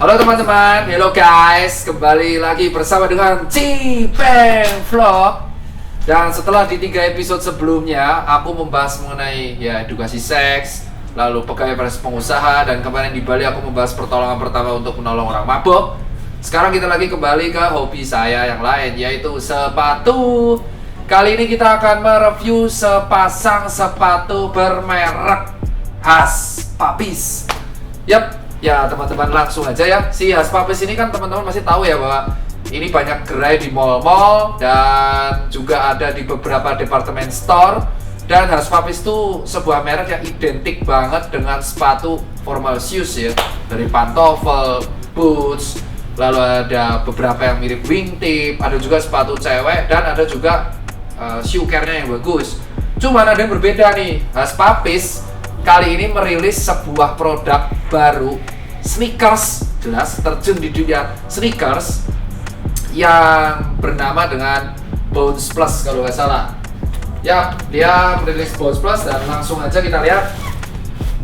Halo teman-teman, hello guys, kembali lagi bersama dengan Cipeng Vlog. Dan setelah di 3 episode sebelumnya, aku membahas mengenai edukasi seks, lalu pegawai versus pengusaha, dan kemarin di Bali aku membahas pertolongan pertama untuk menolong orang mabuk. Sekarang kita lagi kembali ke hobi saya yang lain, yaitu sepatu. Kali ini kita akan mereview sepasang sepatu bermerek Hush Puppies. Yap. Ya teman-teman, langsung aja ya. Si Hush Puppies ini kan teman-teman masih tahu ya bahwa ini banyak gerai di mall-mall dan juga ada di beberapa department store. Dan Hush Puppies itu sebuah merek yang identik banget dengan sepatu formal shoes ya. Dari pantofel, boots, lalu ada beberapa yang mirip wingtip, ada juga sepatu cewek dan ada juga shoe care-nya yang bagus. Cuman ada yang berbeda nih. Hush Puppies kali ini merilis sebuah produk baru, sneakers, jelas terjun di dunia sneakers yang bernama dengan Bounce Plus kalau nggak salah. Ya, dia merilis Bounce Plus dan langsung aja kita lihat.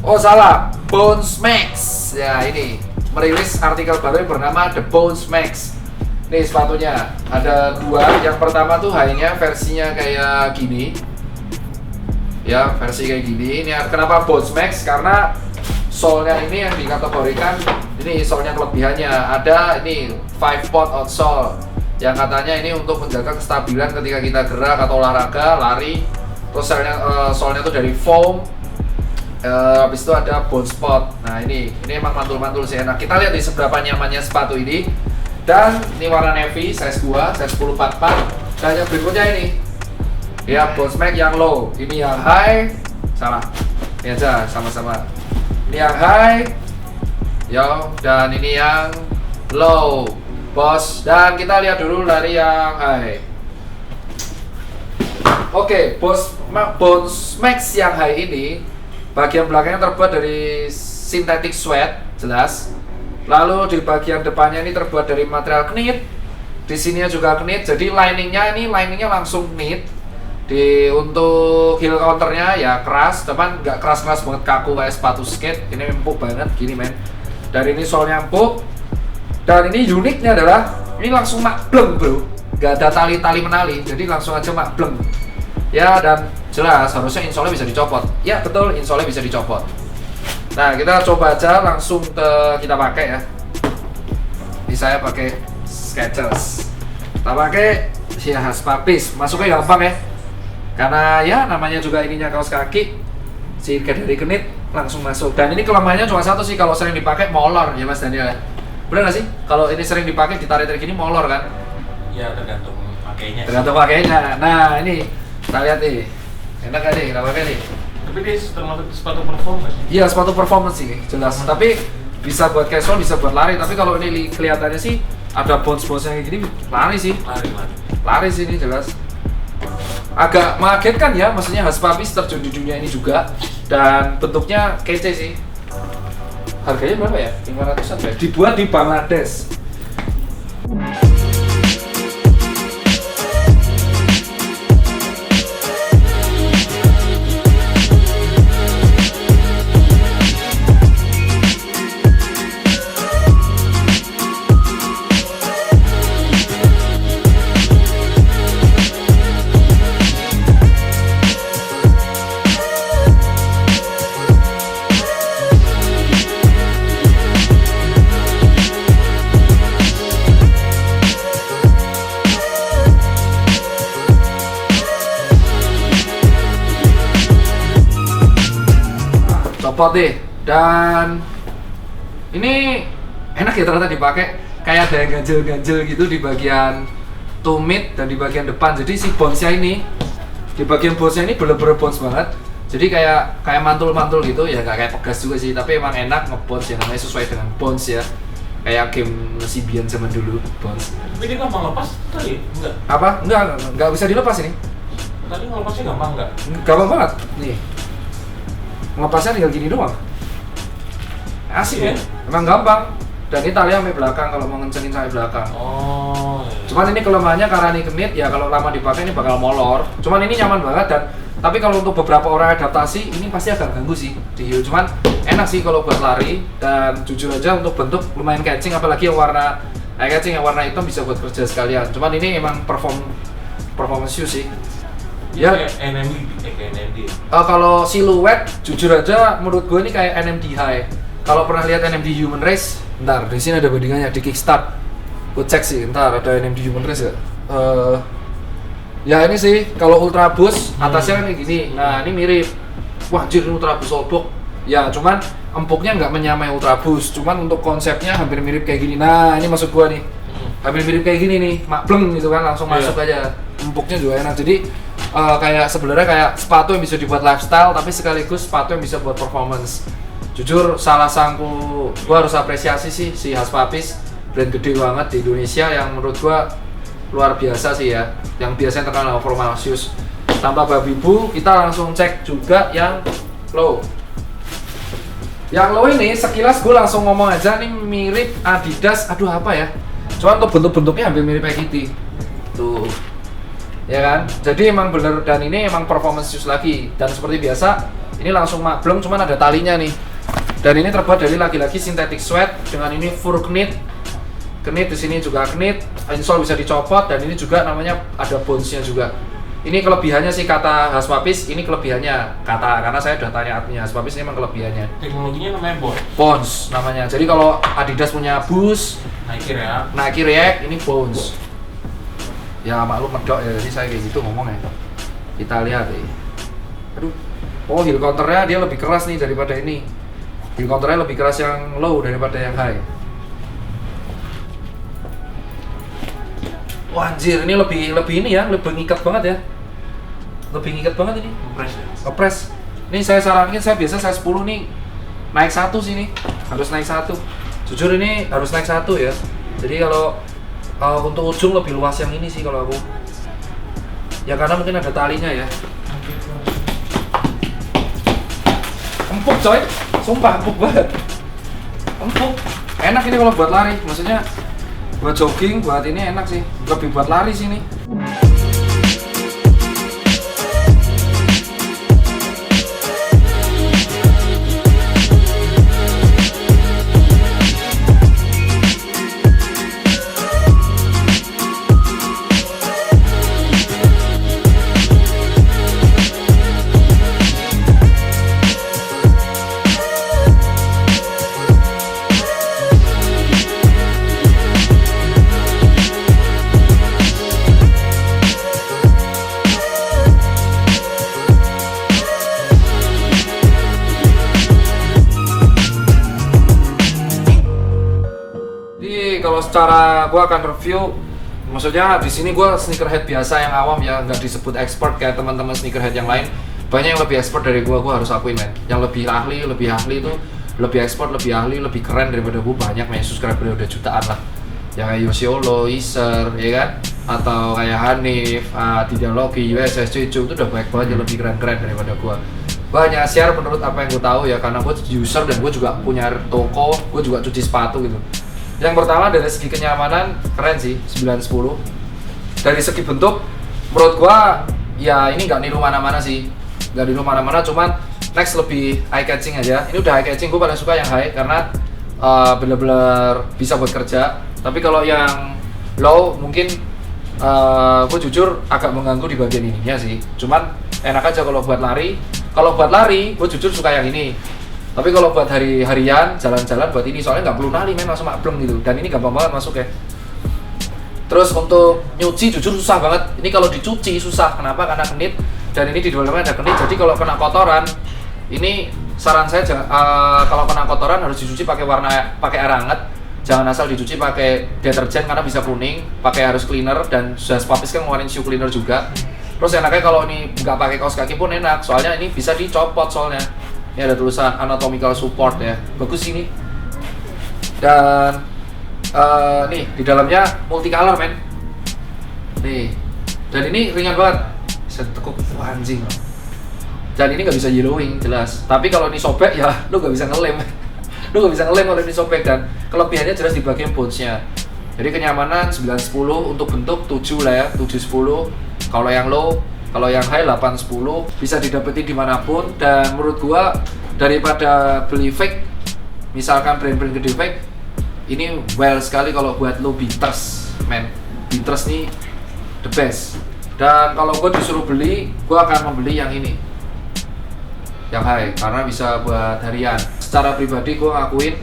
Oh salah, Bounce Max. Ya ini merilis artikel baru yang bernama The Bounce Max. Nih sepatunya ada dua. Yang pertama tuh high-nya versinya kayak gini. Ya, versi kayak gini. Ini kenapa Bounce Max? Karena sole-nya ini yang dikategorikan, ini sole-nya kelebihannya. Ada ini 5 pot outsole yang katanya ini untuk menjaga kestabilan ketika kita gerak atau olahraga, lari. Terus sole-nya tuh dari foam. Habis itu ada bounce pot. Nah, ini emang mantul-mantul sih enak. Kita lihat di seberapa nyamannya sepatu ini. Dan ini warna navy, size 2, size 1044. Dan yang berikutnya ini ya, Bounce Max yang low, ini yang high, salah, ini aja sama-sama. Ini yang high, yo, dan ini yang low, bos. Dan kita lihat dulu dari yang high. Oke, Bounce Max yang high ini, bagian belakangnya terbuat dari synthetic sweat, jelas. Lalu di bagian depannya ini terbuat dari material knit. Di sininya juga knit, jadi liningnya langsung knit. Untuk heel counternya ya keras, teman nggak keras-keras banget kaku kayak sepatu skate. Ini empuk banget gini men. Dan ini solnya empuk. Dan ini uniknya adalah ini langsung makbleng bro, nggak ada tali-tali menali, jadi langsung aja makbleng. Ya dan jelas harusnya insolnya bisa dicopot. Ya betul, insolnya bisa dicopot. Nah kita coba aja langsung kita pakai ya. Ini saya pakai Skechers. Kita pakai si Hush Puppies. Masuknya gampang ya. Karena ya namanya juga ininya kaos kaki, si dari kenit langsung masuk. Dan ini kelemahannya cuma satu sih, kalau sering dipakai molor ya Mas Daniel. Bener nggak sih? Kalau ini sering dipakai ditarik-tarik gini molor kan? Ya tergantung pakainya. Tergantung pakainya. Nah ini kita lihat nih, enak gak nih kita pakai nih? Tapi dia termasuk sepatu performance. Iya sepatu performance sih jelas. Tapi bisa buat casual, bisa buat lari. Tapi kalau ini kelihatannya sih ada bounce-bounce-nya kayak gini, lari sih. Lari sih ini jelas. Agak mengagetkan ya, maksudnya Hush Puppies terjun di dunia ini juga. Dan bentuknya kece sih. Harganya berapa ya? 500an ya? Dibuat di Bangladesh. Copot deh. Dan ini enak ya ternyata dipakai, kayak ada yang ganjel-ganjel gitu di bagian tumit dan di bagian depan. Jadi si bounce-nya ini di bagian bounce-nya ini bener-bener bounce banget. Jadi kayak mantul-mantul gitu ya, nggak kayak pegas juga sih, tapi emang enak nge-bounce ya, namanya sesuai dengan bounce ya. Kayak game Sibian zaman dulu, bounce. Tapi dia gampang lepas tadi? Enggak. Apa? Enggak bisa dilepas ini. Tadi ngelepasnya gampang enggak? Gampang banget. Nih. Ngelepasnya tinggal gini doang. Asik ya? Emang gampang. Dan ini tali sampai belakang kalau mau ngencengin sampai belakang. Oh. Iya. Cuman ini kelemahannya karena ini knit ya, kalau lama dipakai ini bakal molor. Cuman ini nyaman banget dan Tapi kalau untuk beberapa orang adaptasi ini pasti agak ganggu sih di heel. Cuman enak sih kalau buat lari, dan jujur aja untuk bentuk lumayan catching, apalagi yang warna eye catching yang warna hitam bisa buat kerja sekalian. Cuman ini emang performance shoes sih. Ya. Kayak NMD. Kalau siluet jujur aja menurut gue ini kayak NMD High. Kalau pernah lihat NMD Human Race, ntar di sini ada bandingannya di Kickstart. Gue cek sih, ntar ada NMD Human Race ya. Ya ini sih, kalau Ultra Boost atasnya kan kayak gini. Nah ini mirip. Wah anjir, ini Ultra Boost Oldbox. Ya cuman empuknya nggak menyamai Ultra Boost. Cuman untuk konsepnya hampir mirip kayak gini. Nah ini maksud gua nih. Hampir mirip kayak gini nih, makleng gitu kan, langsung masuk aja. Empuknya juga enak. Jadi kayak sebenarnya kayak sepatu yang bisa dibuat lifestyle, tapi sekaligus sepatu yang bisa buat performance. Jujur salah sangku, gua harus apresiasi sih si Haspapis, brand gede banget di Indonesia yang menurut gua luar biasa sih ya, yang biasanya terkenal formal shoes. Tanpa babi bu, kita langsung cek juga yang low. Yang low ini sekilas gue langsung ngomong aja nih mirip Adidas, aduh apa ya? Cuman untuk bentuk-bentuknya hampir mirip kayak gitu. Tuh. Ya kan? Jadi emang bener, dan ini emang performance shoes lagi. Dan seperti biasa, ini langsung mableng, cuman ada talinya nih. Dan ini terbuat dari lagi-lagi synthetic sweat dengan ini fur knit. Knit di sini juga knit, insole bisa dicopot, dan ini juga namanya ada bones-nya juga. Ini kelebihannya sih kata Haspapis, ini kelebihannya karena saya udah tanya adminnya Haspapis, ini emang kelebihannya. Teknologinya namanya Bones namanya. Jadi kalau Adidas punya Boost, Nike React, ini Bones. Ya maklum medok ya, jadi saya kayak gitu ngomong ya. Kita lihat nih. Aduh. Oh, heel counternya dia lebih keras nih daripada ini. Heel counternya lebih keras yang low daripada yang high. Wah anjir, ini lebih ini ya, lebih ngikat banget ya. Lebih ngikat banget ini. Ngepres. Ini saya sarankan, saya biasa saya 10 nih naik 1 sih nih. Harus naik 1. Jujur ini harus naik 1 ya. Jadi kalau untuk ujung lebih luas yang ini sih kalau aku. Ya karena mungkin ada talinya ya. Empuk coy. Sumpah empuk banget. Empuk. Enak ini kalau buat lari, maksudnya buat jogging, buat ini enak sih. Lebih buat lari sih ini. Kalau secara gua akan review, maksudnya di sini gua sneakerhead biasa yang awam ya, nggak disebut expert kayak teman-teman sneakerhead yang lain. Banyak yang lebih expert dari gua harus akuin men. Yang lebih ahli itu lebih expert, lebih ahli, lebih keren daripada gua, banyak men, subscriber udah jutaan lah. Yang kayak Yosiolo, Iser, ya kan? Atau kayak Hanif, Tidak Loki, USS Cucu itu udah banyak banget yang lebih keren-keren daripada gua. Banyak share menurut apa yang gua tahu ya, karena gua user dan gua juga punya toko, gua juga cuci sepatu gitu. Yang pertama dari segi kenyamanan keren sih, 9/10. Dari segi bentuk menurut gua ya ini nggak niru mana-mana sih, nggak niru mana-mana, cuman next lebih eye catching aja. Ini udah eye catching, gua paling suka yang high karena bener-bener bisa buat kerja. Tapi kalau yang low mungkin gua jujur agak mengganggu di bagian ininya sih. Cuman enak aja kalau buat lari. Kalau buat lari, gua jujur suka yang ini. Tapi kalau buat harian, jalan-jalan buat ini, soalnya nggak perlu nali men, langsung maklum gitu. Dan ini gampang banget masuk ya. Terus untuk nyuci jujur susah banget. Ini kalau dicuci susah. Kenapa? Karena knit. Dan ini di dalamnya ada knit. Jadi kalau kena kotoran, ini saran saya kalau kena kotoran harus dicuci pakai air hangat. Jangan asal dicuci pakai deterjen karena bisa kuning. Pakai harus cleaner, dan sudah Haspapis kan ngeluarin shoe cleaner juga. Terus enaknya kalau ini nggak pakai kaos kaki pun enak. Soalnya ini bisa dicopot soalnya. Ini ada tulisan anatomical support ya, bagus ini. Dan nih di dalamnya multicolor men. Nih, dan ini ringan banget. Bisa tekuk, anjing. Dan ini nggak bisa yellowing jelas. Tapi kalau ini sobek ya, lu nggak bisa ngelem. Lu nggak bisa ngelem kalau ini sobek, dan kelebihannya jelas di bagian bones-nya. Jadi kenyamanan 9/10, untuk bentuk 7 lah ya, 7/10. Kalau yang low Kalau yang high 810 bisa didapetin dimanapun, dan menurut gua daripada beli fake, misalkan brand-brand gede fake, ini well sekali kalau buat lo beaters, man. Beaters nih the best. Dan kalau gua disuruh beli, gua akan membeli yang ini, yang high, karena bisa buat harian. Secara pribadi gua ngakuin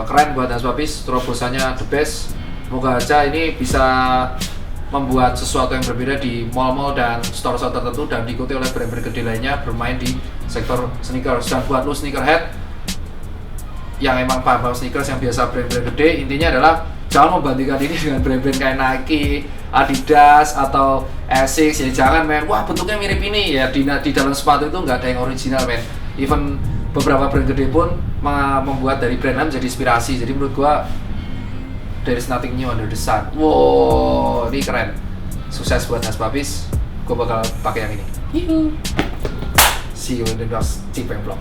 keren buat Hansbabis, terobosannya the best. Semoga aja ini bisa membuat sesuatu yang berbeda di mall-mall dan store-store tertentu dan diikuti oleh brand-brand gede lainnya bermain di sektor sneakers. Dan buat lu sneakerhead yang emang paham sneakers yang biasa brand-brand gede, intinya adalah jangan membandingkan ini dengan brand-brand kayak Nike, Adidas atau Asics. Ya jangan, men. Wah, bentuknya mirip ini ya, di dalam sepatu itu nggak ada yang original, men. Even beberapa brand gede pun membuat dari brand lain menjadi inspirasi. Jadi menurut gua there is nothing new under the sun. Wow, ini keren. Sukses buat Hansbabis. Gue bakal pakai yang ini. See you in the next Cipeng Vlog.